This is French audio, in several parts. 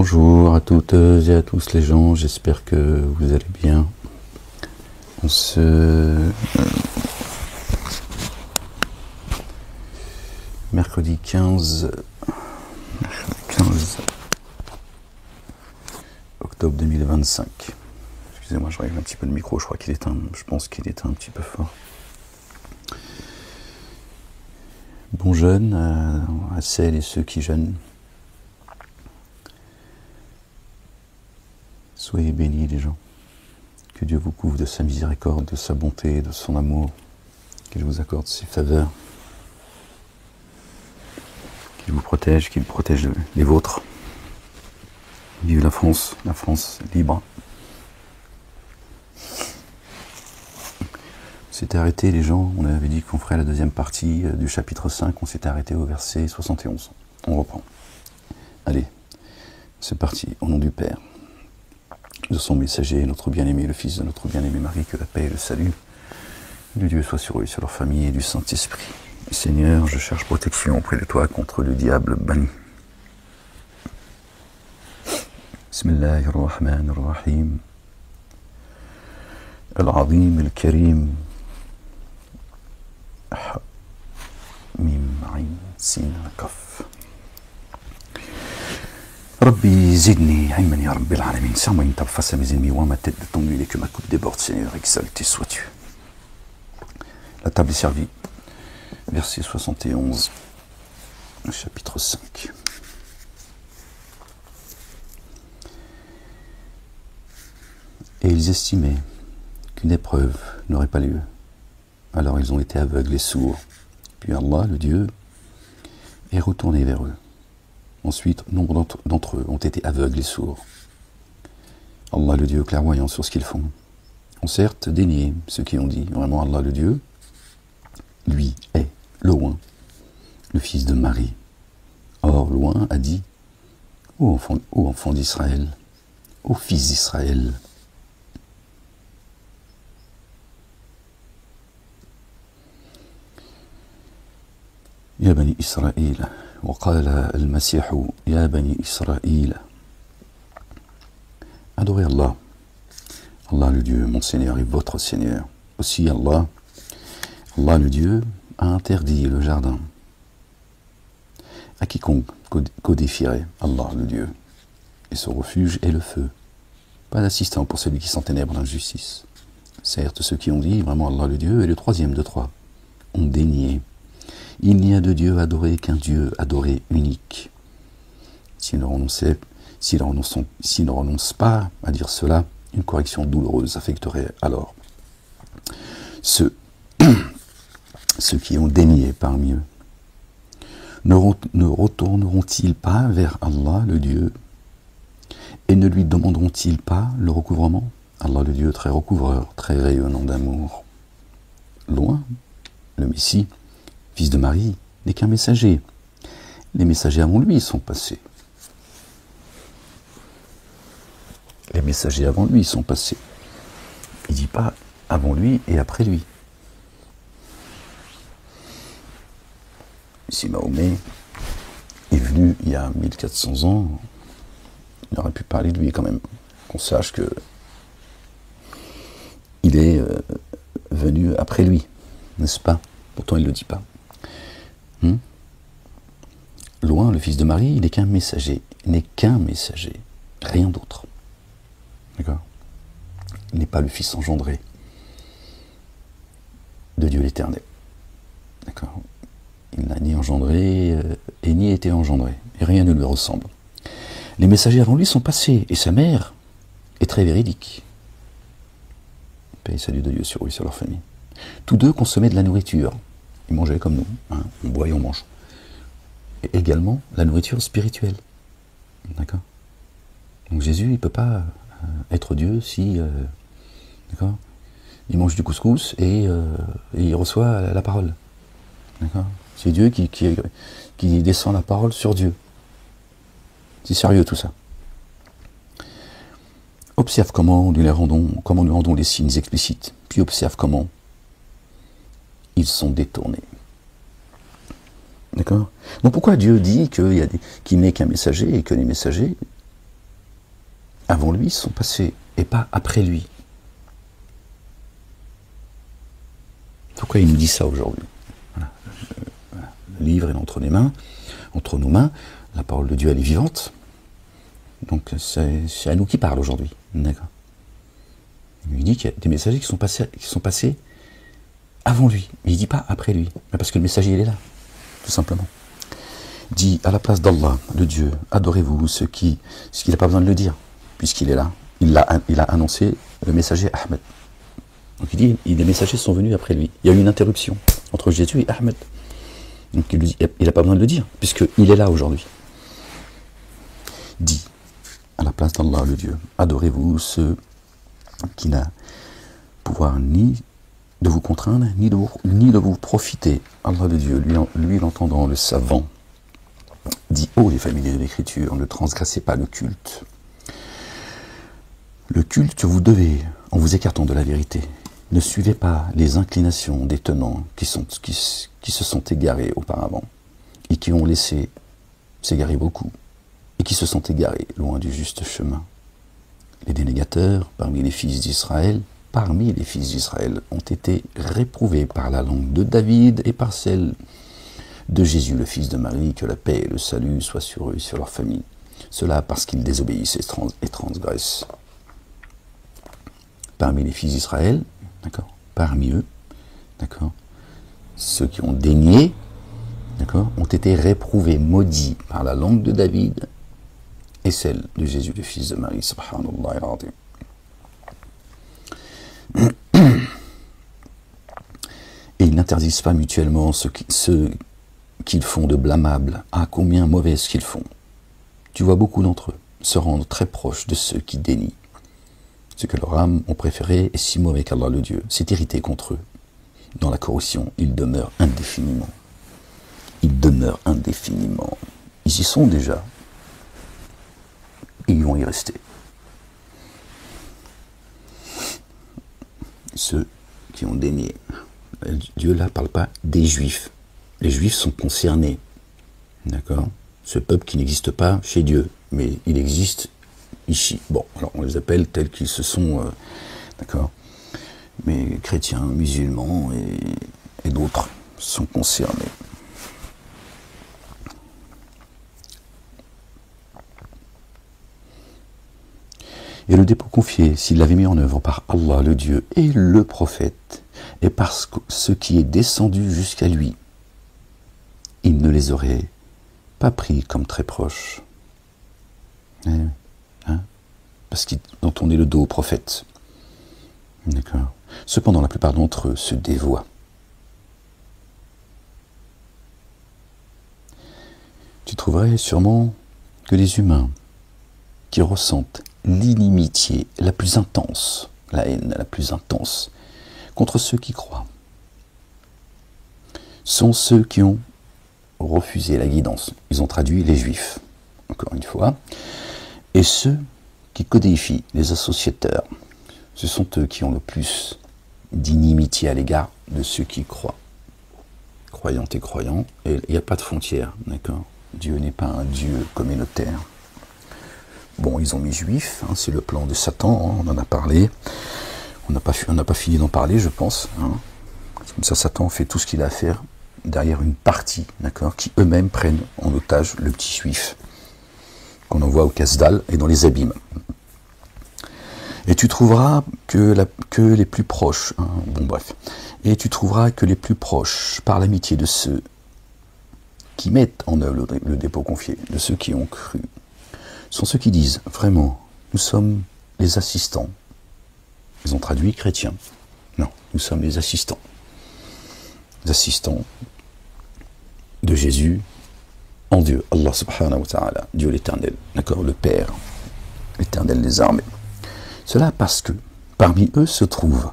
Bonjour à toutes et à tous les gens, j'espère que vous allez bien. Mercredi 15 octobre 2025. Excusez-moi, je règle un petit peu le micro, je pense qu'il est un petit peu fort. Bon jeûne à celles et ceux qui jeûnent. Soyez bénis les gens. Que Dieu vous couvre de sa miséricorde, de sa bonté, de son amour. Qu'il vous accorde ses faveurs. Qu'il vous protège, qu'il protège les vôtres. Vive la France libre. On s'était arrêté les gens, on avait dit qu'on ferait la deuxième partie du chapitre 5, on s'était arrêté au verset 71. On reprend. Allez, c'est parti, au nom du Père, de son messager, notre bien-aimé, le Fils de notre bien-aimé Marie, que la paix et le salut de Dieu soient sur eux, sur leur famille et du Saint-Esprit. Seigneur, je cherche protection auprès de toi contre le diable banni. Bismillahirrahmanirrahim. Al-Azim, Al-Karim. Mim, Ain, Sin, Kaf. Rabbi zidni ilman ya Rabbil alamin. Serre-moi une table face à mes ennemis, ou à ma tête de ton huile et que ma coupe déborde, Seigneur, exalté sois-tu. La table est servie. Verset 71, chapitre 5. Et ils estimaient qu'une épreuve n'aurait pas lieu. Alors ils ont été aveugles et sourds. Puis Allah, le Dieu, est retourné vers eux. Ensuite, nombre d'entre eux ont été aveugles et sourds. Allah, le Dieu, clairvoyant sur ce qu'ils font, ont certes dénié ceux qui ont dit vraiment Allah, le Dieu, lui est loin, le fils de Marie. Or, loin a dit, ô enfant d'Israël, ô fils d'Israël, يا بني إسرائيل وقال المسيح يا بني إسرائيل. Adorez Allah, Allah le Dieu, mon Seigneur et votre Seigneur. Aussi Allah le Dieu, a interdit le jardin à quiconque codifierait Allah le Dieu. Et son refuge est le feu. Pas d'assistant pour celui qui s'enténèbre d'injustice. Certes, ceux qui ont dit vraiment Allah le Dieu est le troisième de trois ont dénié. Il n'y a de Dieu adoré qu'un Dieu adoré unique. S'ils ne renoncent pas à dire cela, une correction douloureuse affecterait alors ceux qui ont dénié parmi eux. Ne retourneront-ils pas vers Allah le Dieu et ne lui demanderont-ils pas le recouvrement? Allah le Dieu très recouvreur, très rayonnant d'amour. Loin, le Messie, fils de Marie, n'est qu'un messager. Les messagers avant lui sont passés. Les messagers avant lui sont passés. Il ne dit pas avant lui et après lui. Si Mahomet est venu il y a 1400 ans, il aurait pu parler de lui quand même. Qu'on sache que il est venu après lui, n'est-ce pas? Pourtant il ne le dit pas. Loin, le fils de Marie, il n'est qu'un messager. Il n'est qu'un messager. Rien d'autre. D'accord? Il n'est pas le fils engendré de Dieu l'Éternel. D'accord? Il n'a ni engendré et ni été engendré. Et rien ne lui ressemble. Les messagers avant lui sont passés. Et sa mère est très véridique. Paix et salut de Dieu sur eux et sur leur famille. Tous deux consommaient de la nourriture. Ils mangeaient comme nous. Hein? On boit et on mange. Et également la nourriture spirituelle. D'accord? Donc Jésus, il ne peut pas être Dieu si... d'accord? Il mange du couscous et il reçoit la parole. D'accord? C'est Dieu qui descend la parole sur Dieu. C'est sérieux tout ça. Observe comment nous rendons les signes explicites. Puis observe comment ils sont détournés. D'accord? Donc pourquoi Dieu dit qu'il n'est qu'un messager et que les messagers avant lui sont passés, et pas après lui. Pourquoi il nous dit ça aujourd'hui? Voilà. Le livre est entre nos mains, la parole de Dieu elle est vivante, donc c'est à nous qui parle aujourd'hui. D'accord. Il dit qu'il y a des messagers qui sont passés avant lui, mais il ne dit pas après lui, parce que le messager il est là, tout simplement. Il dit à la place d'Allah, le Dieu, adorez-vous ce qu'il n'a pas besoin de le dire, puisqu'il est là. Il a annoncé le messager Ahmed. Donc il dit, les messagers sont venus après lui. Il y a eu une interruption entre Jésus et Ahmed. Donc il n'a pas besoin de le dire, puisqu'il est là aujourd'hui. Dit, à la place d'Allah, le Dieu, adorez-vous ce qui n'a pouvoir ni de vous contraindre, ni de vous profiter. Allah le Dieu, lui l'entendant, le savant, dit, ô les familiers de l'écriture, ne transgressez pas le culte. Le culte que vous devez, en vous écartant de la vérité. Ne suivez pas les inclinations des tenants qui se sont égarés auparavant, et qui ont laissé s'égarer beaucoup, et qui se sont égarés loin du juste chemin. Les dénégateurs parmi les fils d'Israël, ont été réprouvés par la langue de David et par celle de Jésus, le fils de Marie, que la paix et le salut soient sur eux et sur leur famille. Cela parce qu'ils désobéissent et transgressent. Parmi les fils d'Israël, d'accord, parmi eux, d'accord, ceux qui ont dénié, d'accord, ont été réprouvés, maudits par la langue de David et celle de Jésus, le fils de Marie, subhanallah al-azim. Et ils n'interdisent pas mutuellement ce qu'ils font de blâmable, à combien mauvais ce qu'ils font. Tu vois beaucoup d'entre eux se rendre très proches de ceux qui dénient. Ce que leurs âmes ont préféré est si mauvais qu'Allah le Dieu s'est irrité contre eux. Dans la corruption, ils demeurent indéfiniment. Ils demeurent indéfiniment. Ils y sont déjà. Et ils vont y rester. Ceux qui ont dénié. Dieu là ne parle pas des Juifs. Les Juifs sont concernés. D'accord? Ce peuple qui n'existe pas chez Dieu, mais il existe ici. Bon, alors on les appelle tels qu'ils se sont, d'accord, mais chrétiens, musulmans et d'autres sont concernés. Et le dépôt confié, s'il l'avait mis en œuvre par Allah, le Dieu, et le prophète, et par ce qui est descendu jusqu'à lui, il ne les aurait pas pris comme très proches. Hein? Parce qu'ils ont tourné le dos au prophète. D'accord. Cependant, la plupart d'entre eux se dévoient. Tu trouverais sûrement que les humains qui ressentent l'inimitié la plus intense, la haine la plus intense, contre ceux qui croient, sont ceux qui ont refusé la guidance. Ils ont traduit les Juifs, encore une fois. Et ceux qui codifient les associateurs, ce sont eux qui ont le plus d'inimitié à l'égard de ceux qui croient. Croyantes et croyants, et il n'y a pas de frontières, d'accord? Dieu n'est pas un Dieu communautaire. Bon, ils ont mis Juifs, hein, c'est le plan de Satan, hein, on en a parlé. On n'a pas fini d'en parler, je pense. Hein. Comme ça, Satan fait tout ce qu'il a à faire derrière une partie, d'accord, qui eux-mêmes prennent en otage le petit Juif qu'on envoie au casse-dalle et dans les abîmes. Et tu trouveras que les plus proches, hein, bon bref, et tu trouveras que les plus proches, par l'amitié de ceux qui mettent en œuvre le dépôt confié, de ceux qui ont cru, sont ceux qui disent, vraiment, nous sommes les assistants. Ils ont traduit chrétiens. Non, nous sommes les assistants. Les assistants de Jésus en Dieu, Allah subhanahu wa ta'ala, Dieu l'éternel, d'accord, le Père, l'éternel des armées. Cela parce que parmi eux se trouvent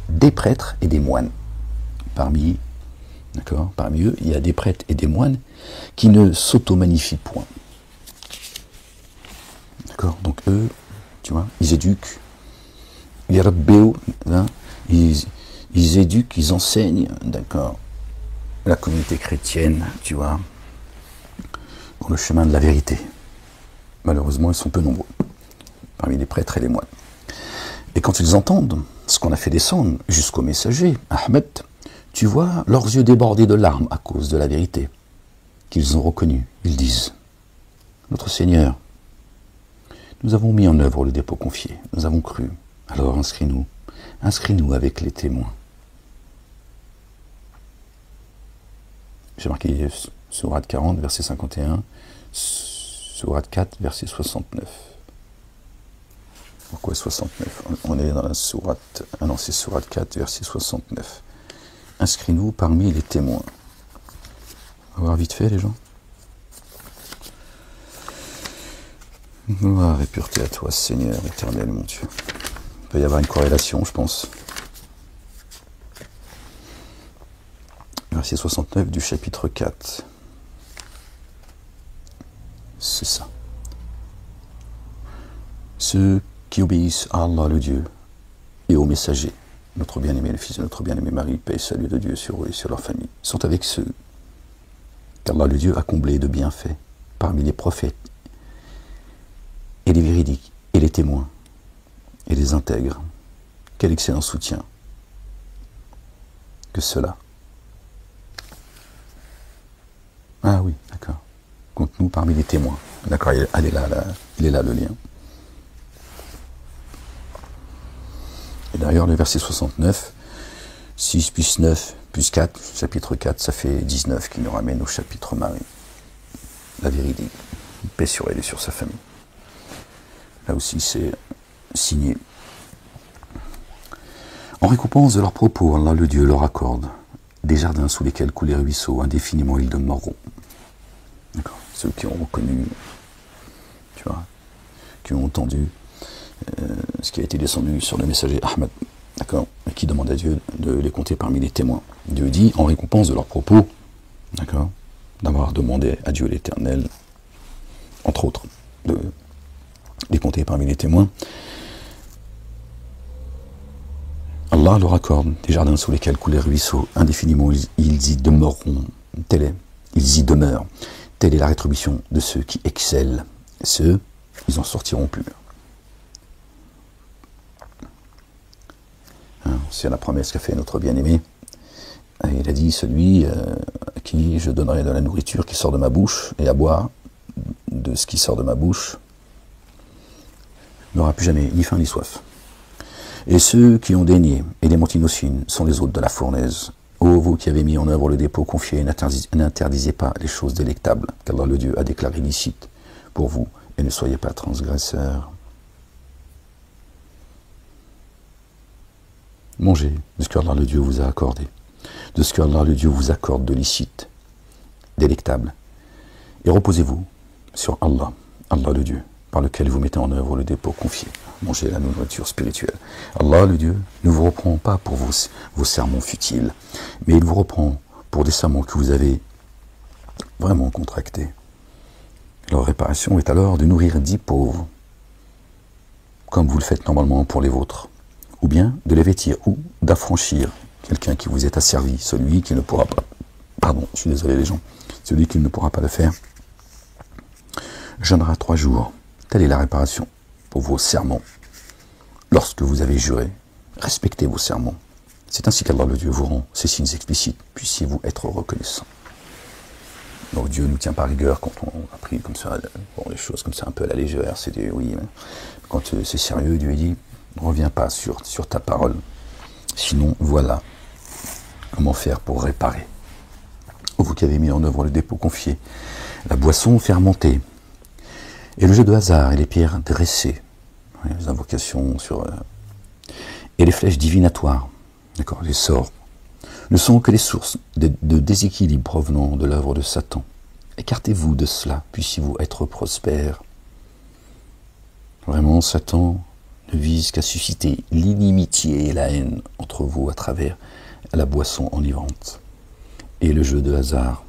des prêtres et des moines. Parmi eux, il y a des prêtres et des moines qui ne s'auto-magnifient point. D'accord, donc eux, tu vois, ils éduquent, les rabbéos, hein, ils éduquent, ils enseignent, d'accord, la communauté chrétienne, tu vois, dans le chemin de la vérité. Malheureusement, ils sont peu nombreux. parmi les prêtres et les moines. Et quand ils entendent ce qu'on a fait descendre jusqu'au messager, Ahmed, tu vois leurs yeux débordés de larmes à cause de la vérité qu'ils ont reconnue. Ils disent, notre Seigneur, nous avons mis en œuvre le dépôt confié, nous avons cru, alors inscris-nous avec les témoins. J'ai marqué Sourate 40, verset 51, Sourate 4, verset 69. Pourquoi 69? On est dans la Sourate... Ah non, c'est Sourate 4, verset 69. Inscris-nous parmi les témoins. On va voir vite fait, les gens. Gloire et pureté à toi, Seigneur éternel, mon Dieu. Il peut y avoir une corrélation, je pense. Verset 69 du chapitre 4. C'est ça. Ceux qui obéissent à Allah le Dieu et au messager, notre bien-aimé, le fils de notre bien-aimé Marie, paix et salut de Dieu sur eux et sur leur famille, sont avec ceux qu'Allah le Dieu a comblés de bienfaits parmi les prophètes et les véridiques et les témoins et les intègres. Quel excellent soutien que cela. Ah oui, d'accord. Compte-nous parmi les témoins. D'accord, il est là le lien. Et d'ailleurs, le verset 69, 6 plus 9 plus 4, chapitre 4, ça fait 19 qui nous ramène au chapitre Marie. La véridique, paix sur elle et sur sa famille. Là aussi, c'est signé. En récompense de leurs propos, Allah le Dieu leur accorde des jardins sous lesquels coulent les ruisseaux, indéfiniment ils demeureront. D'accord. Ceux qui ont reconnu, tu vois, qui ont entendu ce qui a été descendu sur le messager Ahmed, d'accord, et qui demande à Dieu de les compter parmi les témoins. Dieu dit, en récompense de leurs propos, d'accord, d'avoir demandé à Dieu l'Éternel, entre autres, de les compter parmi les témoins, Allah leur accorde des jardins sous lesquels coulent les ruisseaux, indéfiniment ils y demeureront, ils y demeurent. Telle est la rétribution de ceux qui excellent. Ceux, ils en sortiront plus. C'est la promesse qu'a fait notre bien-aimé. Il a dit, celui à qui je donnerai de la nourriture qui sort de ma bouche et à boire de ce qui sort de ma bouche, n'aura plus jamais ni faim ni soif. Et ceux qui ont daigné et les montinocines sont les hôtes de la fournaise. Ô vous qui avez mis en œuvre le dépôt confié, n'interdisez pas les choses délectables qu'Allah le Dieu a déclarées licites pour vous, et ne soyez pas transgresseurs. Mangez de ce qu'Allah le Dieu vous a accordé, de ce qu'Allah le Dieu vous accorde de licite, délectable, et reposez-vous sur Allah, Allah le Dieu, par lequel vous mettez en œuvre le dépôt confié. Mangez la nourriture spirituelle. Allah, le Dieu, ne vous reprend pas pour vos sermons futiles, mais il vous reprend pour des sermons que vous avez vraiment contractés. Leur réparation est alors de nourrir 10 pauvres, comme vous le faites normalement pour les vôtres, ou bien de les vêtir, ou d'affranchir quelqu'un qui vous est asservi, celui qui ne pourra pas, pardon, je suis désolé les gens, celui qui ne pourra pas le faire, jeûnera 3 jours. Telle est la réparation pour vos serments. Lorsque vous avez juré, respectez vos serments. C'est ainsi qu'Allah le Dieu vous rend ces signes explicites. Puissiez-vous être reconnaissants. Donc Dieu ne nous tient pas rigueur quand on a pris comme ça, bon, les choses comme ça un peu à la légère. C'est des oui. Quand c'est sérieux, Dieu dit, ne reviens pas sur ta parole. Sinon, voilà comment faire pour réparer. Vous qui avez mis en œuvre le dépôt confié, la boisson fermentée, et le jeu de hasard et les pierres dressées, les invocations et les flèches divinatoires, d'accord, les sorts, ne sont que les sources de déséquilibre provenant de l'œuvre de Satan. Écartez-vous de cela, puissiez-vous être prospères. Vraiment, Satan ne vise qu'à susciter l'inimitié et la haine entre vous à travers la boisson enivrante et le jeu de hasard.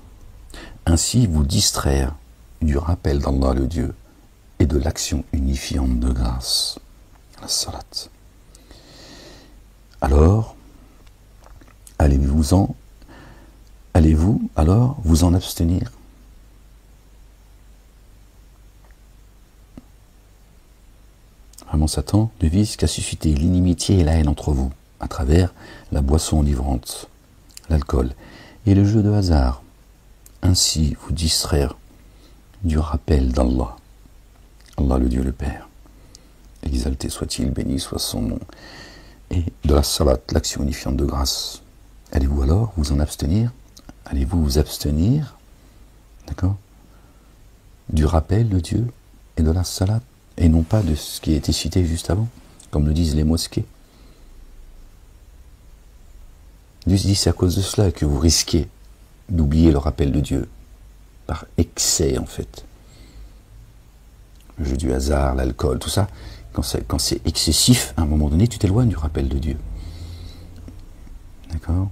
Ainsi vous distraire du rappel d'Allah le Dieu et de l'action unifiante de grâce, la salat. Alors, allez-vous alors vous en abstenir? Vraiment, Satan ne vise qu'à susciter l'inimitié et la haine entre vous, à travers la boisson enivrante, l'alcool et le jeu de hasard. Ainsi vous distraire du rappel d'Allah. Allah le Dieu le Père. Exalté soit-il, béni soit son nom. Et de la salat, l'action unifiante de grâce. Allez-vous alors vous en abstenir? Allez-vous vous abstenir, d'accord, du rappel de Dieu et de la salat, et non pas de ce qui a été cité juste avant, comme le disent les mosquées. Dieu dit c'est à cause de cela que vous risquez d'oublier le rappel de Dieu, par excès en fait. Le jeu du hasard, l'alcool, tout ça, quand c'est excessif, à un moment donné, tu t'éloignes du rappel de Dieu. D'accord?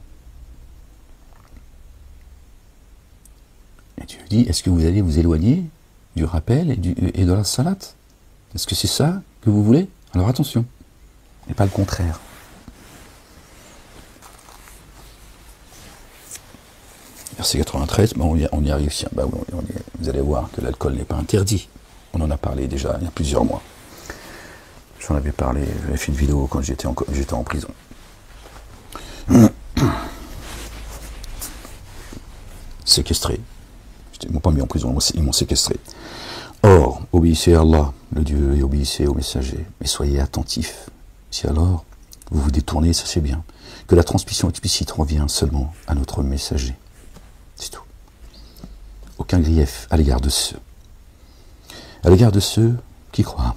Et Dieu dit, est-ce que vous allez vous éloigner du rappel et de la salate? Est-ce que c'est ça que vous voulez? Alors attention, et pas le contraire. Verset 93, on y arrive ici. Bah oui, vous allez voir que l'alcool n'est pas interdit. On en a parlé déjà il y a plusieurs mois. J'en avais parlé, j'avais fait une vidéo quand j'étais en prison. Séquestré. Ils m'ont pas mis en prison, ils m'ont séquestré. Or, obéissez à Allah, le Dieu, et obéissez aux messagers. Mais soyez attentifs. Si alors vous vous détournez, sachez bien que la transmission explicite revient seulement à notre messager. C'est tout. Aucun grief à l'égard de ceux. À l'égard de ceux qui croient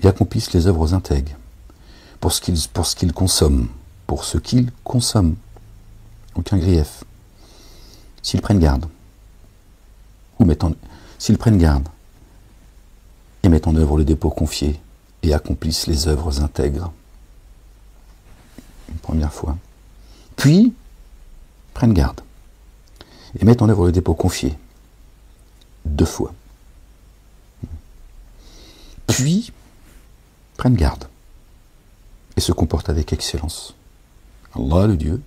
et accomplissent les œuvres intègres pour ce qu'ils consomment, pour ce qu'ils consomment. Aucun grief. S'ils prennent garde, s'ils prennent garde et mettent en œuvre le dépôt confié et accomplissent les œuvres intègres. Une première fois. Puis, prennent garde et mettent en œuvre le dépôt confié. 2 fois. Puis, prennent garde et se comportent avec excellence. Allah, le Dieu,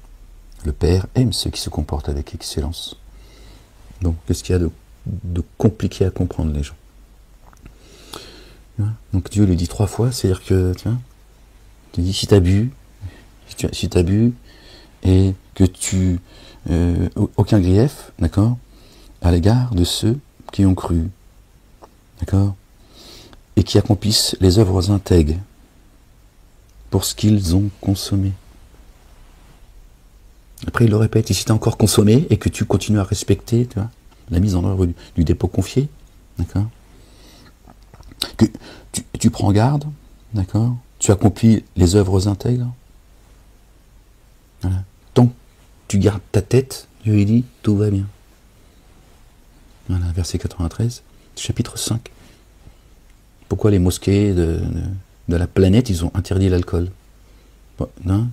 le Père, aime ceux qui se comportent avec excellence. Donc, qu'est-ce qu'il y a de compliqué à comprendre, les gens? Donc, Dieu le dit 3 fois, c'est-à-dire que, tiens, tu dis, si tu as bu, et que tu... aucun grief, d'accord, à l'égard de ceux qui ont cru, d'accord, et qui accomplissent les œuvres intègres pour ce qu'ils ont consommé. Après, il le répète, et si tu as encore consommé et que tu continues à respecter, tu vois, la mise en œuvre du dépôt confié, d'accord, que tu prends garde, d'accord, tu accomplis les œuvres intègres, voilà. Tant que tu gardes ta tête, Dieu il dit, tout va bien. Voilà, verset 93, chapitre 5. Pourquoi les mosquées de la planète, ils ont interdit l'alcool? Non?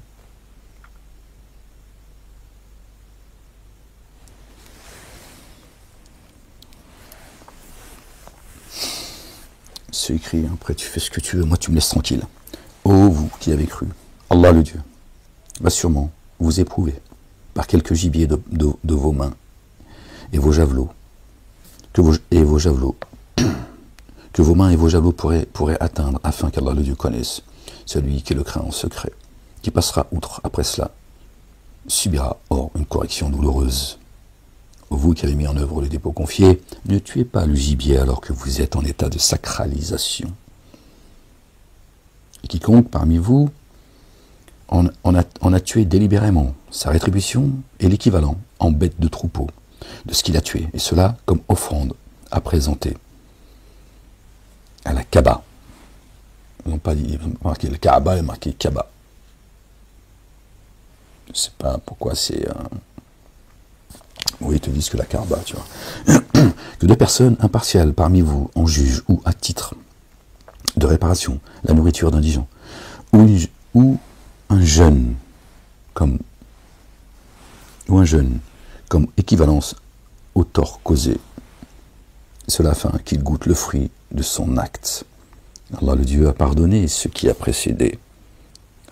C'est écrit, après tu fais ce que tu veux, moi tu me laisses tranquille. Ô vous qui avez cru, Allah le Dieu, va sûrement vous éprouver par quelques gibiers de vos mains et vos javelots, que vos mains et vos javelots pourraient atteindre, afin qu'Allah le Dieu connaisse celui qui le craint en secret, qui passera outre après cela, subira or une correction douloureuse. Vous qui avez mis en œuvre le dépôt confié, ne tuez pas le gibier alors que vous êtes en état de sacralisation. Et quiconque parmi vous en a tué délibérément, sa rétribution est l'équivalent en bête de troupeau de ce qu'il a tué, et cela comme offrande à présenter à la Kaaba. Ils n'ont pas dit, marqué le Kaaba, il a marqué Kaaba. Je ne sais pas pourquoi c'est... Oui, ils te disent que la Kaaba, tu vois. Que 2 personnes impartiales parmi vous en jugent ou à titre de réparation la nourriture d'indigents, ou un jeune comme équivalence au tort causé, cela afin qu'il goûte le fruit de son acte. Allah le Dieu a pardonné ce qui a précédé.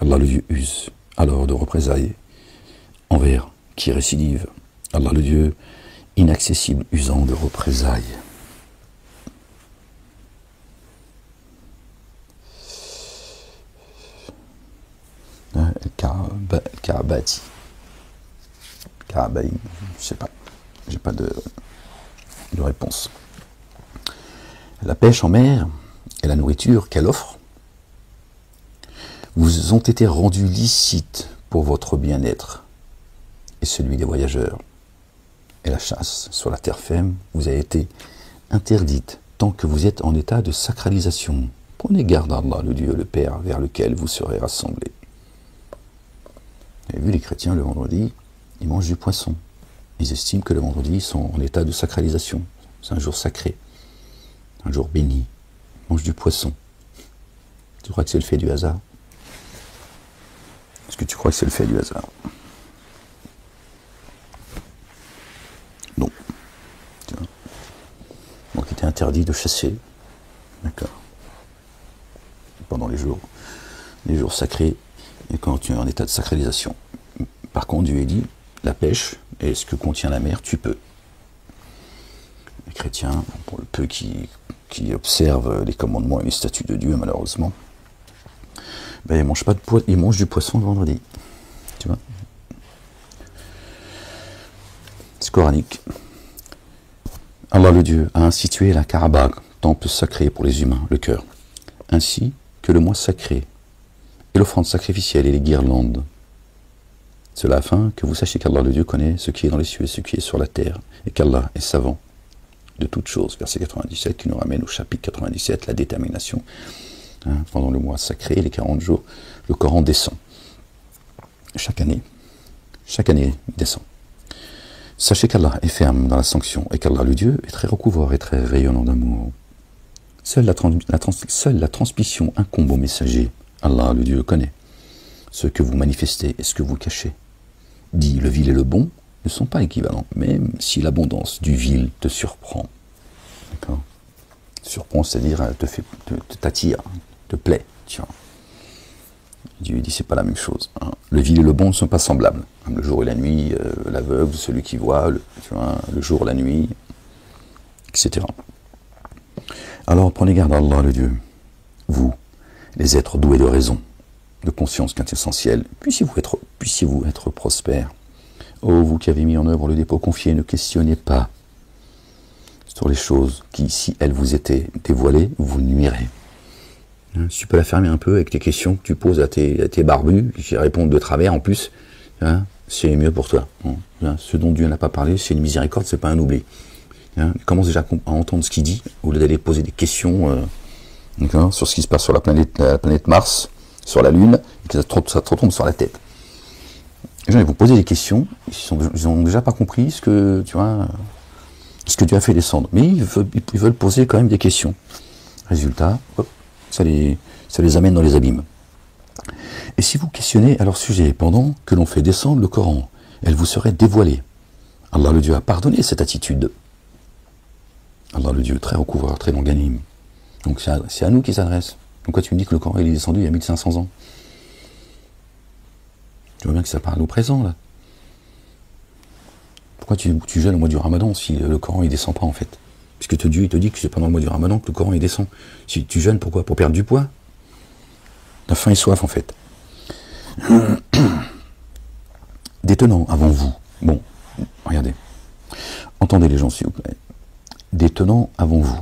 Allah le Dieu use alors de représailles envers qui récidive. Allah le Dieu inaccessible usant de représailles. Karabati. Karabaï, je sais pas. J'ai pas de réponse. La pêche en mer et la nourriture qu'elle offre vous ont été rendus licites pour votre bien-être et celui des voyageurs. Et la chasse sur la terre ferme vous a été interdite tant que vous êtes en état de sacralisation. Prenez garde à Allah, le Dieu, le Père, vers lequel vous serez rassemblés. Vous avez vu, les chrétiens, le vendredi, ils mangent du poisson. Ils estiment que le vendredi, ils sont en état de sacralisation. C'est un jour sacré, un jour béni. Ils mangent du poisson. Tu crois que c'est le fait du hasard? Est-ce que tu crois que c'est le fait du hasard? Non. Donc il était interdit de chasser, d'accord, pendant les jours sacrés, et quand tu es en état de sacralisation. Par contre, Dieu a dit, la pêche et ce que contient la mer, tu peux. Les chrétiens, pour le peu qui observent les commandements et les statuts de Dieu, malheureusement, ben, ils mangent pas de ils mangent du poisson le vendredi. Tu vois? C'est coranique. Allah le Dieu a institué la Kaaba, temple sacré pour les humains, le cœur, ainsi que le mois sacré, et l'offrande sacrificielle et les guirlandes. Cela afin que vous sachiez qu'Allah le Dieu connaît ce qui est dans les cieux et ce qui est sur la terre, et qu'Allah est savant de toutes choses. Verset 97 qui nous ramène au chapitre 97, la détermination. Pendant le mois sacré, les 40 jours, le Coran descend. Chaque année, il descend. Sachez qu'Allah est ferme dans la sanction et qu'Allah le Dieu est très recouvreur et très rayonnant d'amour. Seule la transmission incombe au messager. Allah le Dieu connaît ce que vous manifestez et ce que vous cachez. Dit le vil et le bon ne sont pas équivalents, même si l'abondance du vil te surprend. D'accord? Surprend, c'est-à-dire t'attire, te plaît. Tiens. Dieu dit c'est pas la même chose. Hein. Le vil et le bon ne sont pas semblables. Le jour et la nuit, l'aveugle, celui qui voit, le jour, la nuit, etc. Alors prenez garde à Allah le Dieu. Vous, les êtres doués de raison, de conscience quintessentielle, puissiez-vous être prospères. Oh, vous qui avez mis en œuvre le dépôt confié, ne questionnez pas sur les choses qui, si elles vous étaient dévoilées, vous nuiraient. Si tu peux la fermer un peu avec tes questions que tu poses à tes barbus, qui répondent de travers en plus, hein, c'est mieux pour toi. Hein, ce dont Dieu n'a pas parlé, c'est une miséricorde, c'est pas un oubli. Hein, commence déjà à entendre ce qu'il dit, au lieu d'aller poser des questions sur ce qui se passe sur la planète Mars, sur la Lune, et que ça te retombe sur la tête. Les gens ils vont poser des questions, ils n'ont déjà pas compris ce que Dieu a fait descendre. Mais ils veulent poser quand même des questions. Résultat, hop, ça les amène dans les abîmes. Et si vous questionnez à leur sujet pendant que l'on fait descendre le Coran, elle vous serait dévoilée. Allah le Dieu a pardonné cette attitude. Allah le Dieu très recouvreur, très longanime. Donc c'est à nous qu'il s'adresse. Donc quand tu me dis que le Coran il est descendu il y a 1500 ans, tu vois bien que ça parle au présent là. Pourquoi tu jeûnes au mois du Ramadan si le Coran il descend pas en fait? Puisque Dieu il te dit que c'est pendant le mois du Ramadan que le Coran il descend. Si tu jeûnes, pourquoi? Pour perdre du poids? T'as faim et soif en fait. Détenant avant vous. Bon, regardez. Entendez les gens s'il vous plaît. Détenant avant vous.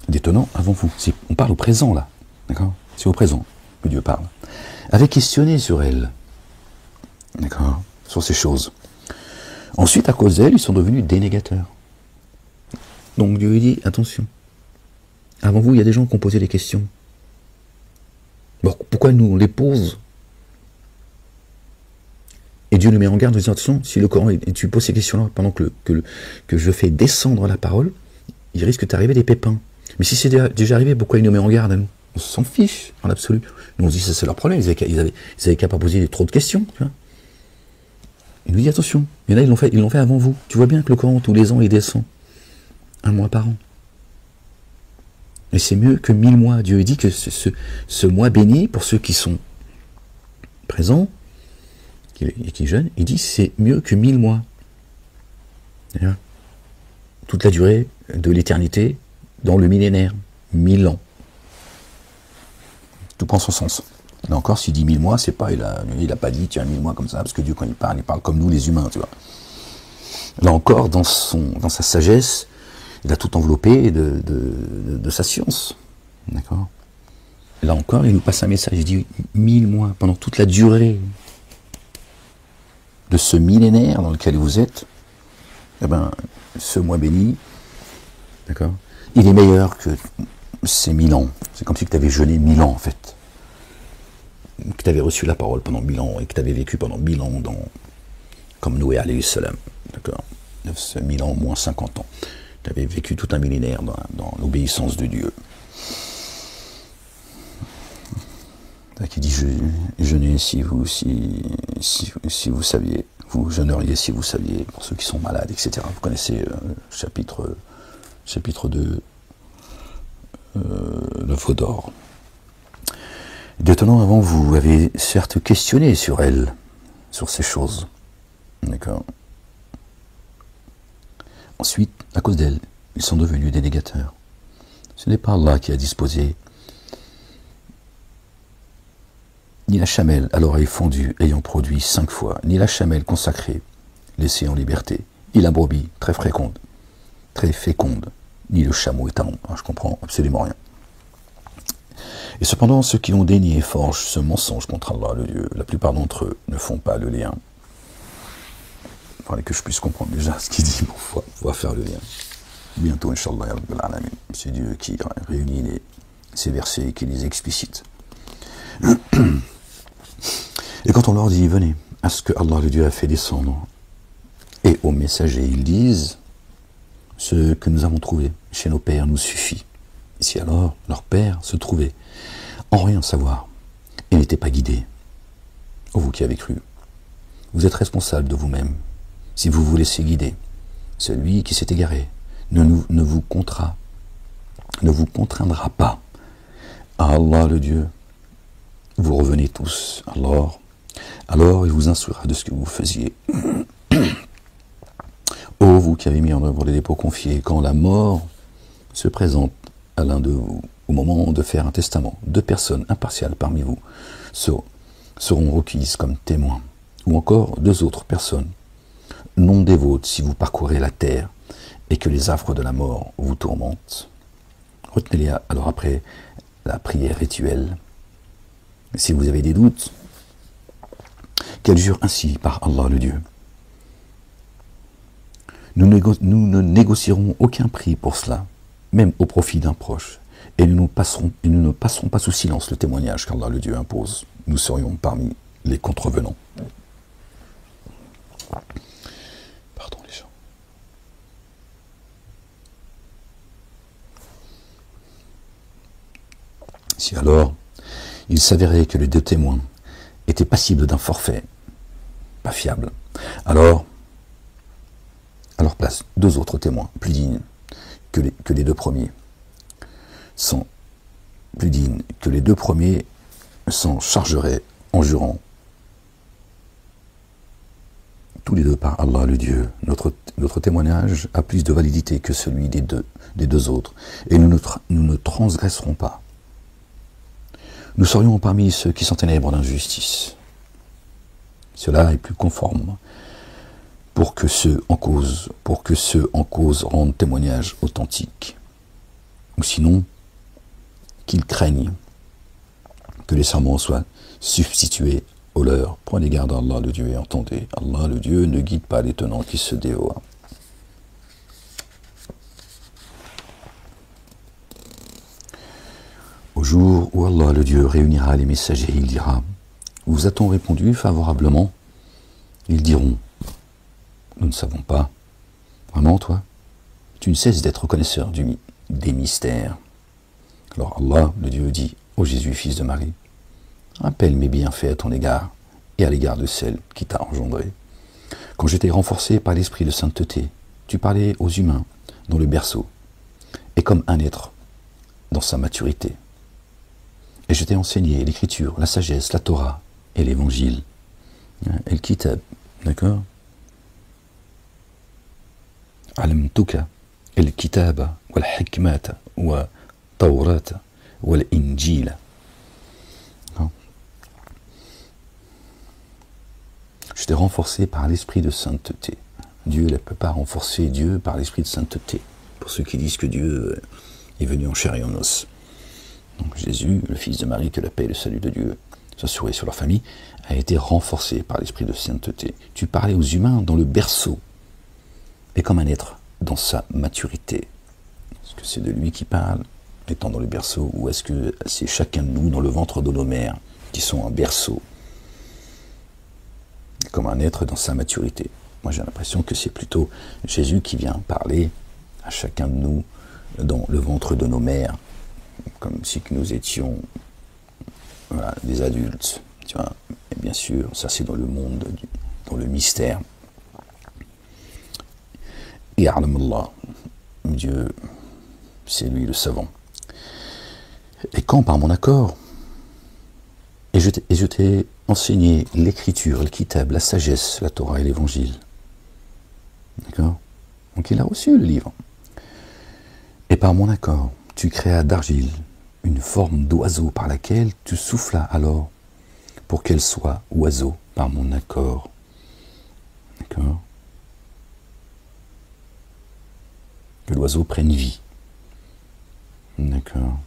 Détenant avant vous. On parle au présent là. D'accord? C'est au présent que Dieu parle. Avait questionné sur elle. D'accord? Sur ces choses. Ensuite, à cause d'elle, ils sont devenus dénégateurs. Donc Dieu dit, attention. Avant vous, il y a des gens qui ont posé des questions. Bon, pourquoi nous on les pose? Et Dieu nous met en garde en disant, attention, si le Coran, et tu poses ces questions-là pendant que je fais descendre la parole, il risque d'arriver des pépins. Mais si c'est déjà arrivé, pourquoi il nous met en garde à nous? On s'en fiche, en l'absolu. Nous on se dit, ça c'est leur problème, ils avaient qu'à pas poser trop de questions, tu vois. Il nous dit, attention, il y en a, ils l'ont fait avant vous. Tu vois bien que le Coran, tous les ans, il descend. 1 mois par an. Et c'est mieux que 1000 mois. Dieu dit que ce mois béni, pour ceux qui sont présents, et qui jeûnent, il dit c'est mieux que 1000 mois. D'ailleurs, toute la durée de l'éternité dans le millénaire. 1000 ans. Tout prend son sens. Là encore, s'il dit 1000 mois, c'est pas, il a pas dit, tiens, 1000 mois comme ça, parce que Dieu, quand il parle comme nous, les humains, tu vois. Là encore, dans sa sagesse, il a tout enveloppé de sa science. D'accord? Là encore, il nous passe un message, il dit 1000 mois, pendant toute la durée de ce millénaire dans lequel vous êtes, eh ben, ce mois béni, d'accord, il est meilleur que ces 1000 ans. C'est comme si tu avais jeûné 1000 ans, en fait. Que tu avais reçu la parole pendant 1000 ans et que tu avais vécu pendant 1000 ans comme Noé alayhi salam. D'accord? 1000 ans moins 50 ans. Tu avais vécu tout un millénaire dans l'obéissance de Dieu. Qui dit jeûnez si vous saviez, vous jeûneriez si vous saviez, pour ceux qui sont malades, etc. Vous connaissez chapitre 2, le veau d'or. D'étonnant, avant, vous avez certes questionné sur elle, sur ces choses. D'accord. Ensuite, à cause d'elle, ils sont devenus des négateurs. Ce n'est pas Allah qui a disposé ni la chamelle à l'oreille fondue ayant produit 5 fois, ni la chamelle consacrée, laissée en liberté, ni la brebis très féconde, ni le chameau étalon. Je comprends absolument rien. Et cependant, ceux qui ont dénié et forgent ce mensonge contre Allah, le Dieu, la plupart d'entre eux ne font pas le lien. Il fallait que je puisse comprendre déjà ce qu'il dit pour pouvoir faire le lien. Bientôt, Inch'Allah, c'est Dieu qui réunit ces versets et qui les explicite. Et quand on leur dit, venez, à ce que Allah le Dieu a fait descendre, et aux messagers, ils disent, ce que nous avons trouvé chez nos pères nous suffit. Si alors, leur père se trouvait en rien savoir, et n'était pas guidé, ô vous qui avez cru, vous êtes responsable de vous-même, si vous vous laissez guider. Celui qui s'est égaré ne vous contraindra pas. À Allah le Dieu, vous revenez tous. Alors il vous instruira de ce que vous faisiez. Ô vous qui avez mis en œuvre les dépôts confiés, quand la mort se présente à l'un de vous, au moment de faire un testament, 2 personnes impartiales parmi vous seront requises comme témoins, ou encore 2 autres personnes, non des vôtres, si vous parcourez la terre et que les affres de la mort vous tourmentent. Retenez-les alors après la prière rituelle. Si vous avez des doutes, qu'elle jure ainsi par Allah le Dieu. Nous ne négocierons aucun prix pour cela, même au profit d'un proche, et nous ne passerons pas sous silence le témoignage qu'Allah le Dieu impose. Nous serions parmi les contrevenants. Pardon les gens. Si alors, il s'avérait que les 2 témoins étaient passibles d'un forfait, pas fiable, alors, à leur place, 2 autres témoins, plus dignes que les 2 premiers, sont plus dignes que les 2 premiers, s'en chargeraient en jurant. Tous les 2 par Allah le Dieu, notre témoignage a plus de validité que celui des deux autres, et nous ne transgresserons pas. Nous serions parmi ceux qui s'enténèbrent d'injustice. Cela est plus conforme pour que ceux en cause rendent témoignage authentique. Ou sinon, qu'ils craignent que les serments soient substitués aux leurs. Prenez garde à Allah le Dieu et entendez. Allah le Dieu ne guide pas les tenants qui se dévoient. Au jour où Allah le Dieu réunira les messagers, il dira, vous a-t-on répondu favorablement? Ils diront, nous ne savons pas. Vraiment, toi, tu ne cesses d'être connaisseur des mystères. Alors Allah, le Dieu, dit, ô Jésus, fils de Marie, rappelle mes bienfaits à ton égard et à l'égard de celle qui t'a engendré. Quand je t'ai renforcé par l'esprit de sainteté, tu parlais aux humains dans le berceau, et comme un être dans sa maturité. Et je t'ai enseigné l'écriture, la sagesse, la Torah et l'évangile. Et le kitab, d'accord? Alamtuka, el kitaba, wal hikmata, wa tawrata, wal injila. Je t'ai renforcé par l'esprit de sainteté. Dieu ne peut pas renforcer Dieu par l'esprit de sainteté. Pour ceux qui disent que Dieu est venu en chair et en os. Donc Jésus, le fils de Marie, que la paix et le salut de Dieu soient sur eux et sur leur famille, a été renforcé par l'esprit de sainteté. Tu parlais aux humains dans le berceau, et comme un être dans sa maturité. Est-ce que c'est de lui qui parle, étant dans le berceau, ou est-ce que c'est chacun de nous dans le ventre de nos mères, qui sont un berceau, comme un être dans sa maturité? Moi j'ai l'impression que c'est plutôt Jésus qui vient parler à chacun de nous dans le ventre de nos mères, comme si nous étions voilà, des adultes, tu vois. Et bien sûr, ça c'est dans le monde, dans le mystère. Et Allah, Dieu, c'est lui le savant. Et quand par mon accord, et je t'ai enseigné l'écriture, le kitab, la sagesse, la Torah et l'évangile. D'accord? Donc il a reçu le livre. Et par mon accord, tu créas d'argile une forme d'oiseau par laquelle tu soufflas alors pour qu'elle soit oiseau par mon accord. D'accord? Que l'oiseau prenne vie. D'accord?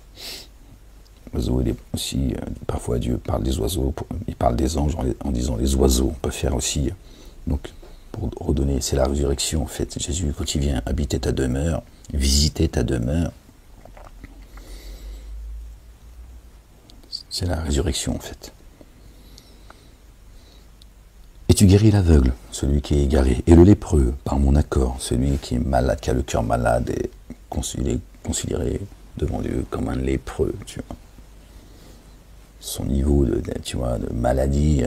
L'oiseau, il est aussi, parfois Dieu parle des oiseaux, il parle des anges en disant les oiseaux. On peut faire aussi, donc pour redonner, c'est la résurrection en fait. Jésus, quand il vient habiter ta demeure, visiter ta demeure, c'est la résurrection en fait. Et tu guéris l'aveugle, celui qui est égaré, et le lépreux, par mon accord, celui qui est malade, qui a le cœur malade, et considéré devant Dieu comme un lépreux, tu vois. Son niveau tu vois, de maladie.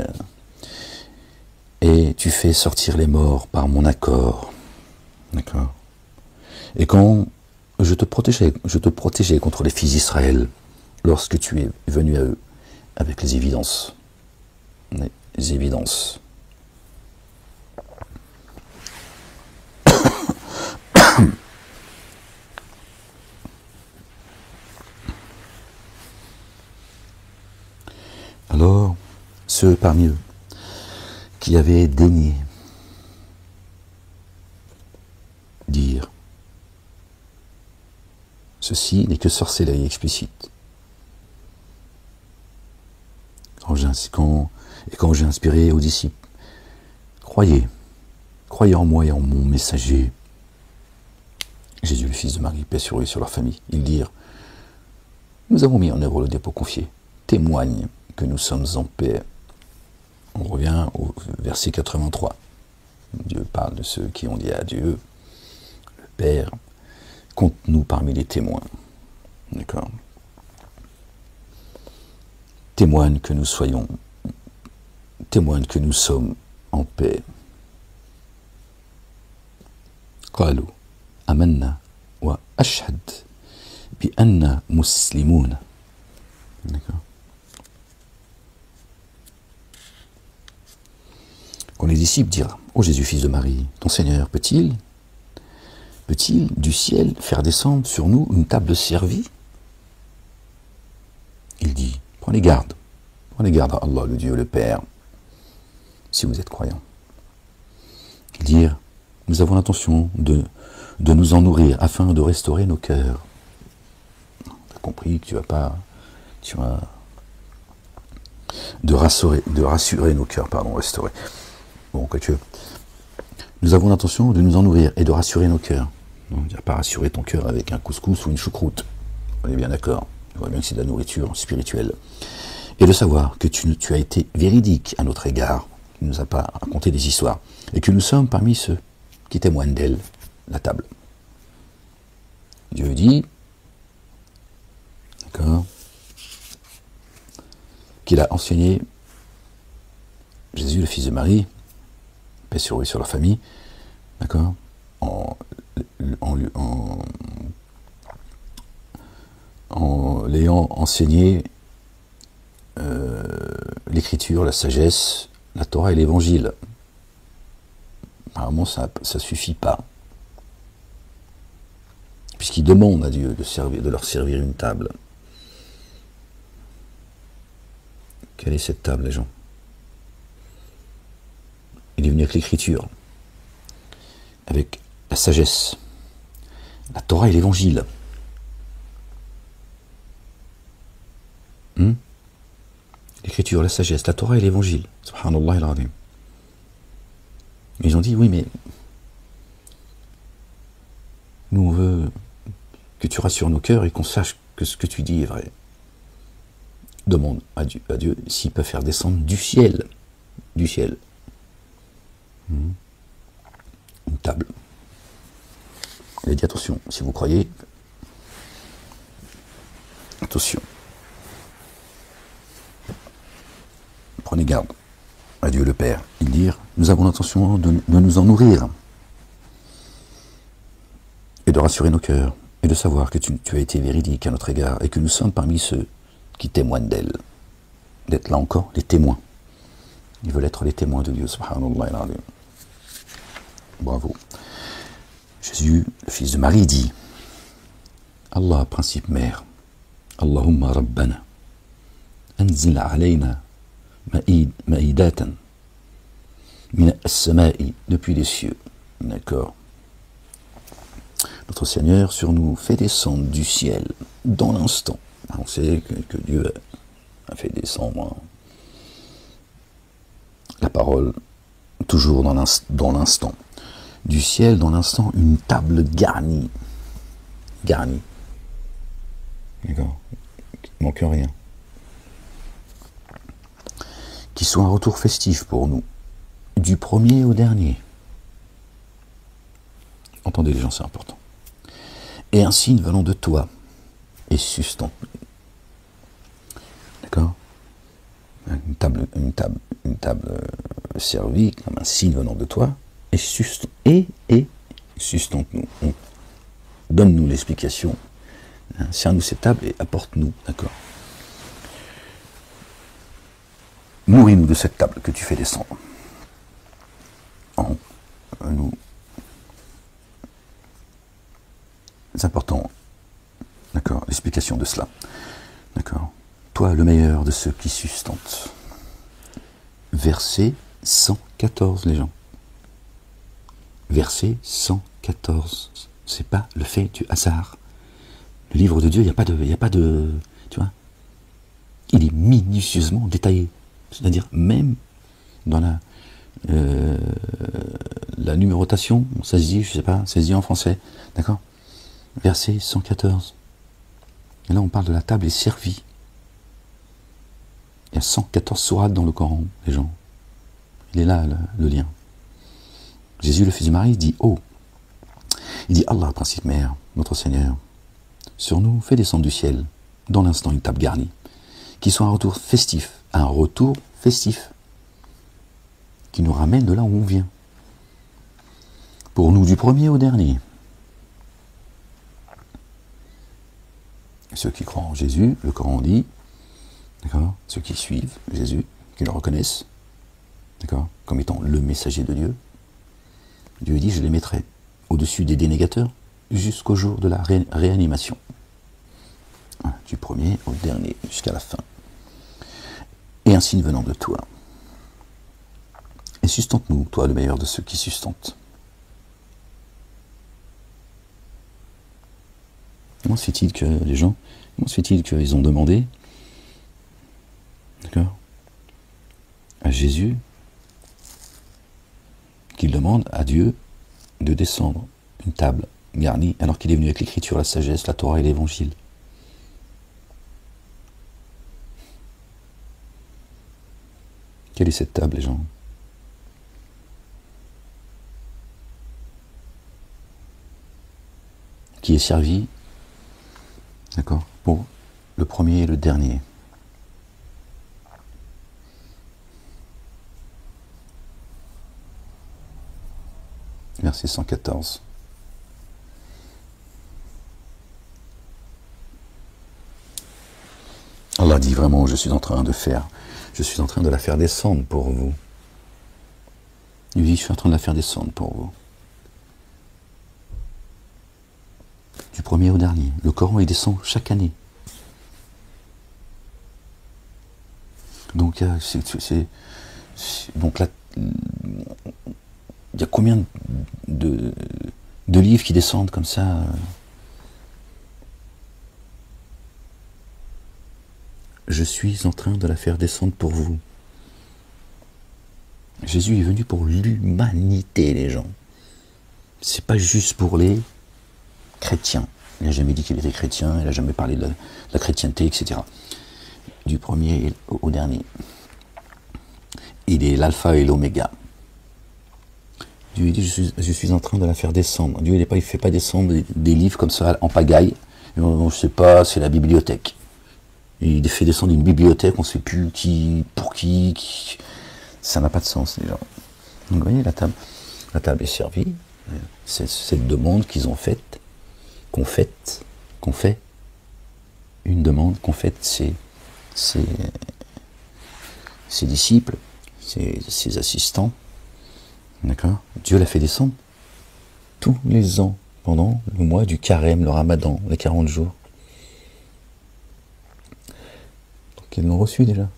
Et tu fais sortir les morts par mon accord. D'accord? Et quand je te protégeais contre les fils d'Israël, lorsque tu es venu à eux, avec les évidences. Les évidences. Alors, ceux parmi eux qui avaient daigné dire ceci n'est que sorcellerie explicite. Quand j'ai inspiré aux disciples, croyez en moi et en mon messager, Jésus le fils de Marie, paix sur eux et sur leur famille. Ils dirent, nous avons mis en œuvre le dépôt confié, témoigne que nous sommes en paix. On revient au verset 83. Dieu parle de ceux qui ont dit à Dieu, le Père, compte-nous parmi les témoins. D'accord? Témoigne que nous sommes en paix. قالوا آمنا وأشهد بأننا مسلمون. D'accord? Quand les disciples dirent, ô Jésus, fils de Marie, ton Seigneur peut-il du ciel faire descendre sur nous une table servie? Il dit, prenez garde à Allah, le Dieu, le Père, si vous êtes croyants. Ils dirent, nous avons l'intention de nous en nourrir afin de restaurer nos cœurs. Tu as compris que tu vas pas, de rassurer nos cœurs, restaurer. Bon, quoi que nous avons l'intention de nous en nourrir et de rassurer nos cœurs. Donc, il n'y a pas rassurer ton cœur avec un couscous ou une choucroute. On est bien d'accord. On voit bien que c'est de la nourriture spirituelle. Et de savoir que tu as été véridique à notre égard. Tu ne nous as pas raconté des histoires. Et que nous sommes parmi ceux qui témoignent d'elle, la table. Dieu dit, d'accord, qu'il a enseigné Jésus, le fils de Marie, paix sur eux et sur leur famille, d'accord, en l'ayant enseigné l'écriture, la sagesse, la Torah et l'évangile. Apparemment, ça ne suffit pas. Puisqu'il demande à Dieu de leur servir une table. Quelle est cette table, les gens? il est venu avec l'écriture, avec la sagesse, la Torah et l'évangile. L'écriture, la sagesse, la Torah et l'évangile. Subhanallah al-Azim. Ils ont dit, oui, mais nous on veut que tu rassures nos cœurs et qu'on sache que ce que tu dis est vrai. Demande à Dieu s'il peut faire descendre du ciel. Du ciel. Une table. Il a dit attention, si vous croyez, attention. Prenez garde à Dieu le Père. Il dit, nous avons l'intention de nous en nourrir et de rassurer nos cœurs et de savoir que tu as été véridique à notre égard et que nous sommes parmi ceux qui témoignent d'elle. D'être là encore les témoins. Ils veulent être les témoins de Dieu. Subhanallah al-Azim. Bravo. Jésus, le fils de Marie, dit Allah, principe mère, Allahumma Rabbana, anzil alayna ma'idatan min as-sama'i, depuis les cieux. D'accord. Notre Seigneur sur nous fait descendre du ciel dans l'instant. On sait que Dieu a fait descendre la parole toujours dans l'instant. Du ciel, dans l'instant, une table garnie. Garnie. D'accord. Il ne manque rien. Qui soit un retour festif pour nous. Du premier au dernier. Entendez les gens, c'est important. Et un signe venant de toi. Et sustant. D'accord. Une table servie comme un signe venant de toi. Et sustente-nous. Donne-nous l'explication. Sers-nous cette table et apporte-nous. D'accord. Nourris-nous de cette table que tu fais descendre. Nous. C'est important. D'accord. L'explication de cela. D'accord. Toi, le meilleur de ceux qui sustentent. Verset 114, les gens. Verset 114. C'est pas le fait du hasard. Le livre de Dieu, il n'y a pas de... Tu vois, il est minutieusement détaillé. C'est-à-dire, même dans la numérotation, ça se dit, je sais pas, ça se dit en français. D'accord. Verset 114. Et là, on parle de la table est servie. Il y a 114 sourates dans le Coran, les gens. Il est là, le lien. Jésus, le fils de Marie, dit « Oh !» Il dit « Allah, principe mère, notre Seigneur, sur nous, fais descendre du ciel, dans l'instant, une table garnie, qui soit un retour festif, qui nous ramène de là où on vient. Pour nous, du premier au dernier. Ceux qui croient en Jésus, le Coran dit, d'accord, ceux qui suivent Jésus, qui le reconnaissent, d'accord, comme étant le messager de Dieu, Dieu dit, je les mettrai au-dessus des dénégateurs jusqu'au jour de la réanimation. Du premier au dernier, jusqu'à la fin. Et un signe venant de toi. Et sustente-nous, toi, le meilleur de ceux qui sustentent. Comment se fait-il que les gens, comment se fait-il qu'ils ont demandé, d'accord, à Jésus, qu'il demande à Dieu de descendre une table garnie, alors qu'il est venu avec l'écriture, la sagesse, la Torah et l'évangile. Quelle est cette table, les gens? Qui est servie, d'accord, pour le premier et le dernier. Verset 114. Allah dit vraiment, je suis en train de la faire descendre pour vous. Il dit, je suis en train de la faire descendre pour vous. Du premier au dernier. Le Coran, il descend chaque année. Donc, donc il y a combien de livres qui descendent comme ça Je suis en train de la faire descendre pour vous. Jésus est venu pour l'humanité, les gens. C'est pas juste pour les chrétiens. Il n'a jamais dit qu'il était chrétien, il n'a jamais parlé de la chrétienté, etc. Du premier au dernier. Il est l'alpha et l'oméga. Dieu dit, je suis en train de la faire descendre. Dieu, il ne fait pas descendre des livres comme ça, en pagaille. Je ne sais pas, c'est la bibliothèque. Il fait descendre une bibliothèque, on ne sait plus pour qui. Ça n'a pas de sens, les gens. Donc, vous voyez, la table est servie. C'est cette demande qu'ils ont faite, qu'on fait. Une demande qu'on fait ses disciples, ses assistants. D'accord ? Dieu l'a fait descendre tous les ans, pendant le mois du carême, le ramadan, les 40 jours. Donc ils l'ont reçu déjà.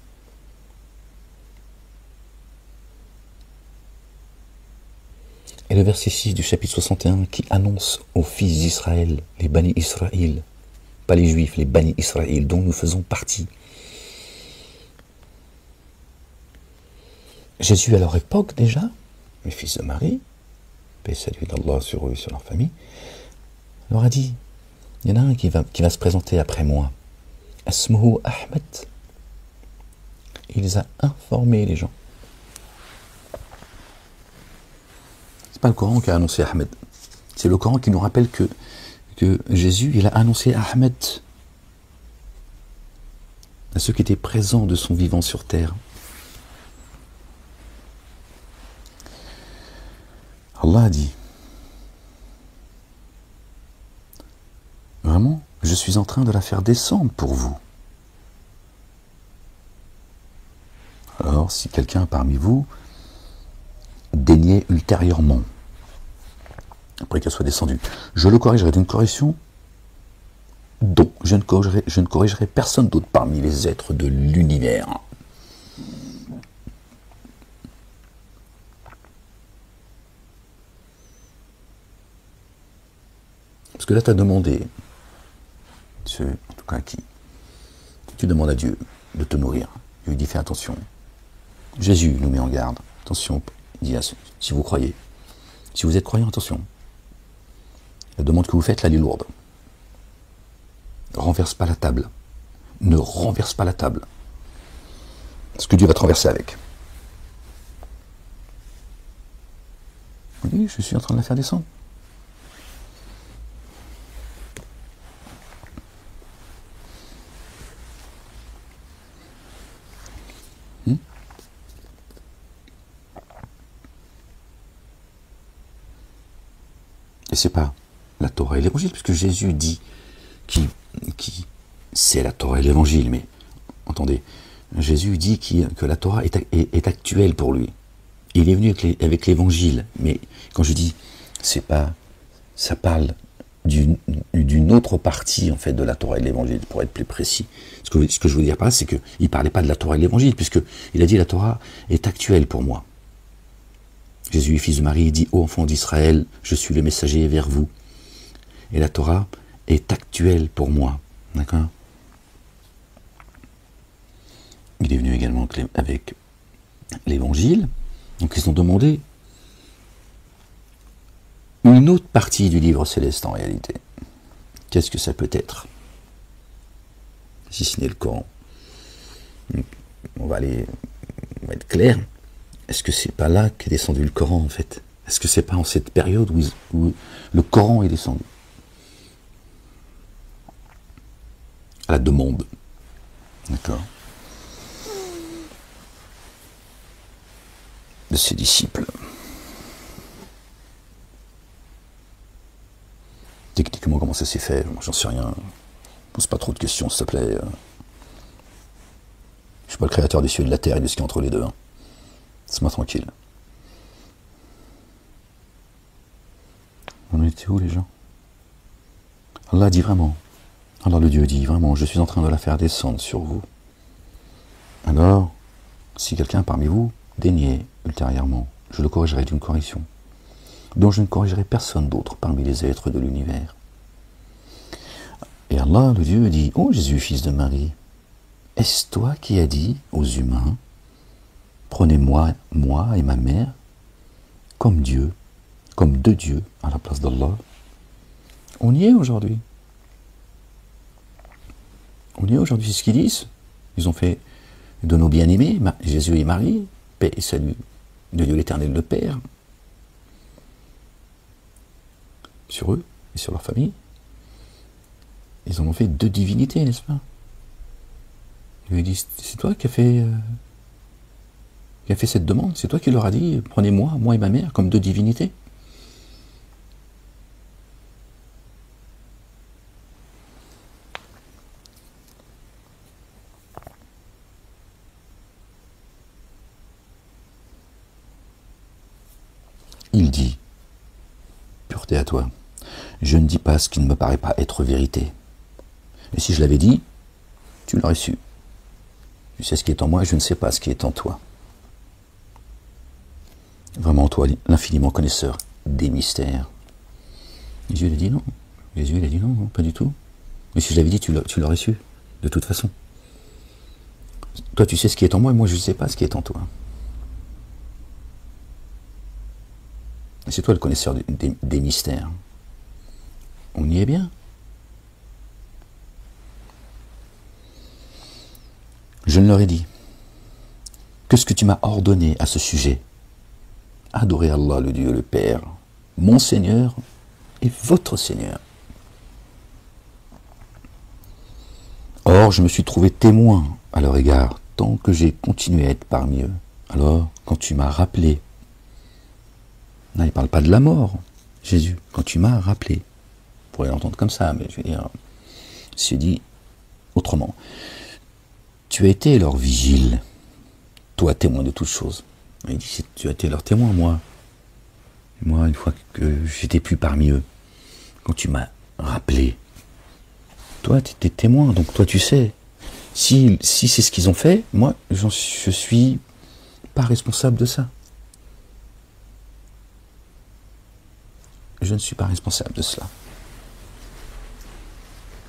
Et le verset 6 du chapitre 61 qui annonce aux fils d'Israël, les Bani Israël, pas les Juifs, les Bani Israël, dont nous faisons partie. Jésus à leur époque déjà, les fils de Marie, paix et salut d'Allah sur eux et sur leur famille, leur a dit, il y en a un qui va se présenter après moi. Asmuhu Ahmed. Il les a informés, les gens. C'est pas le Coran qui a annoncé Ahmed. C'est le Coran qui nous rappelle que Jésus, il a annoncé Ahmed à ceux qui étaient présents de son vivant sur terre. Allah a dit, vraiment, je suis en train de la faire descendre pour vous. Alors, si quelqu'un parmi vous daignait ultérieurement, après qu'elle soit descendue, je le corrigerai d'une correction dont je ne corrigerai personne d'autre parmi les êtres de l'univers. Parce que là, tu as demandé, en tout cas qui, tu demandes à Dieu de te nourrir. Dieu lui dit, fais attention. Jésus nous met en garde. Attention, il dit, si vous croyez, si vous êtes croyant, attention. La demande que vous faites, là, elle est lourde. Ne renverse pas la table. Ne renverse pas la table. Parce que Dieu va te renverser avec. Oui, je suis en train de la faire descendre. Et c'est pas la Torah et l'Évangile, puisque Jésus dit qui c'est la Torah et l'Évangile, mais entendez, Jésus dit que la Torah est actuelle pour lui. Il est venu avec l'Évangile, mais quand je dis c'est pas, ça parle d'une autre partie en fait de la Torah et de l'Évangile, pour être plus précis. Ce que je veux dire par là, c'est qu'il ne parlait pas de la Torah et de l'Évangile, puisqu'il a dit la Torah est actuelle pour moi. Jésus, fils de Marie, dit « Ô enfants d'Israël, je suis le messager vers vous. » Et la Torah est actuelle pour moi. D'accord ? Il est venu également avec l'Évangile. Donc ils ont demandé une autre partie du livre céleste en réalité. Qu'est-ce que ça peut être ? Si ce n'est le Coran. On va être clair. Est-ce que c'est pas là qu'est descendu le Coran en fait ? Est-ce que c'est pas en cette période où le Coran est descendu ? À la demande. D'accord ? De ses disciples. Techniquement, comment ça s'est fait ? Moi, j'en sais rien. Pose pas trop de questions, s'il te plaît. Je suis pas le créateur des cieux et de la terre et de ce qui est entre les deux. Hein. Laisse-moi tranquille. On était où les gens ? Allah dit vraiment. Allah le Dieu dit vraiment, je suis en train de la faire descendre sur vous. Alors, si quelqu'un parmi vous déniait ultérieurement, je le corrigerai d'une correction, dont je ne corrigerai personne d'autre parmi les êtres de l'univers. Et Allah, le Dieu, dit, ô Jésus, fils de Marie, est-ce toi qui as dit aux humains, prenez-moi, moi et ma mère, comme Dieu, comme deux dieux à la place d'Allah? On y est aujourd'hui. On y est aujourd'hui, c'est ce qu'ils disent. Ils ont fait de nos bien-aimés, Jésus et Marie, paix et salut de Dieu l'Éternel le Père, sur eux et sur leur famille. Ils en ont fait deux divinités, n'est-ce pas? Ils lui disent, c'est toi qui as fait cette demande, c'est toi qui leur as dit, prenez-moi, moi et ma mère, comme deux divinités. Il dit, pureté à toi, je ne dis pas ce qui ne me paraît pas être vérité. Et si je l'avais dit, tu l'aurais su. Tu sais ce qui est en moi, je ne sais pas ce qui est en toi. Vraiment, toi, l'infiniment connaisseur des mystères. Jésus il a dit non. Jésus il a dit non, non, pas du tout. Mais si je l'avais dit, tu l'aurais su, de toute façon. Toi, tu sais ce qui est en moi, et moi, je ne sais pas ce qui est en toi. C'est toi le connaisseur des mystères. On y est bien. Je ne leur ai dit que ce que tu m'as ordonné à ce sujet. Adorez Allah, le Dieu, le Père, mon Seigneur et votre Seigneur. Or, je me suis trouvé témoin à leur égard, tant que j'ai continué à être parmi eux. Alors, quand tu m'as rappelé, là, il ne parle pas de la mort, Jésus, quand tu m'as rappelé, vous pourrez l'entendre comme ça, mais je veux dire, c'est dit autrement. Tu as été leur vigile, toi témoin de toutes choses. Il dit, tu as été leur témoin, moi. Moi, une fois que j'étais plus parmi eux, quand tu m'as rappelé, toi, tu étais témoin, donc toi, tu sais. Si c'est ce qu'ils ont fait, moi, je suis pas responsable de ça. Je ne suis pas responsable de cela.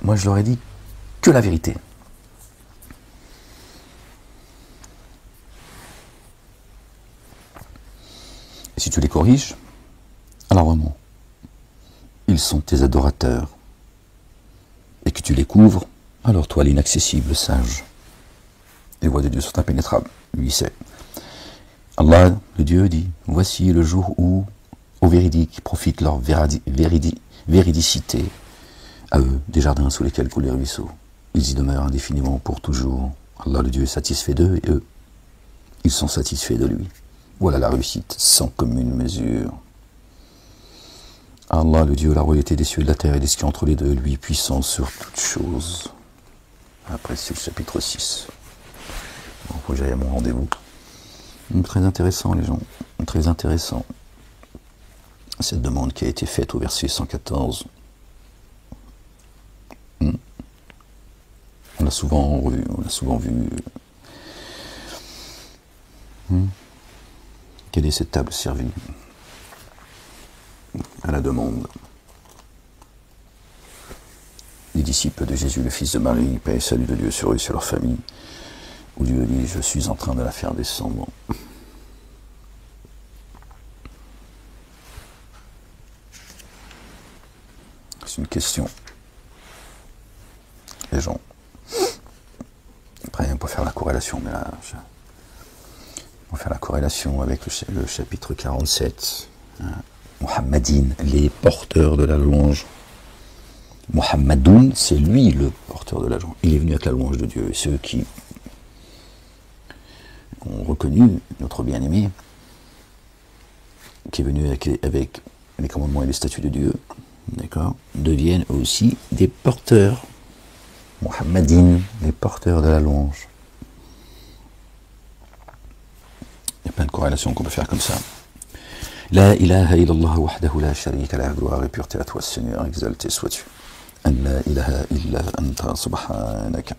Moi, je leur ai dit que la vérité. Et si tu les corriges, alors vraiment, ils sont tes adorateurs. Et que tu les couvres, alors toi, l'inaccessible sage. Les voies de Dieu sont impénétrables, lui sait. Allah, le Dieu, dit, voici le jour où, aux véridiques, profitent leur véridicité, à eux, des jardins sous lesquels coulent les ruisseaux. Ils y demeurent indéfiniment pour toujours. Allah, le Dieu, est satisfait d'eux, et eux, ils sont satisfaits de lui. Voilà la réussite, sans commune mesure. Allah, le Dieu, la royauté des cieux et de la terre et des ce qui entre les deux, lui, puissant sur toutes choses. Après, c'est le chapitre 6. Bon, faut que j'aille à mon rendez-vous. Très intéressant, les gens. Très intéressant. Cette demande qui a été faite au verset 114. On l'a souvent vu, Quelle est cette table servie à la demande des disciples de Jésus, le Fils de Marie, paix et salut de Dieu sur eux et sur leur famille, où Dieu dit, je suis en train de la faire descendre. C'est une question. Les gens. Après, on peut faire la corrélation, mais là, on va faire la corrélation avec le chapitre 47. Muhammadine, les porteurs de la louange. Muhammadoun, c'est lui le porteur de la louange. Il est venu avec la louange de Dieu. Et ceux qui ont reconnu notre bien-aimé, qui est venu avec les commandements et les statuts de Dieu, d'accord, deviennent aussi des porteurs. Muhammadine, les porteurs de la louange. Il y a plein de corrélations qu'on peut faire comme ça. La ilaha illallah wahdahu la sharika la gloire et pureté à toi, Seigneur, exalté sois-tu. An la ilaha illa anta subhanaka.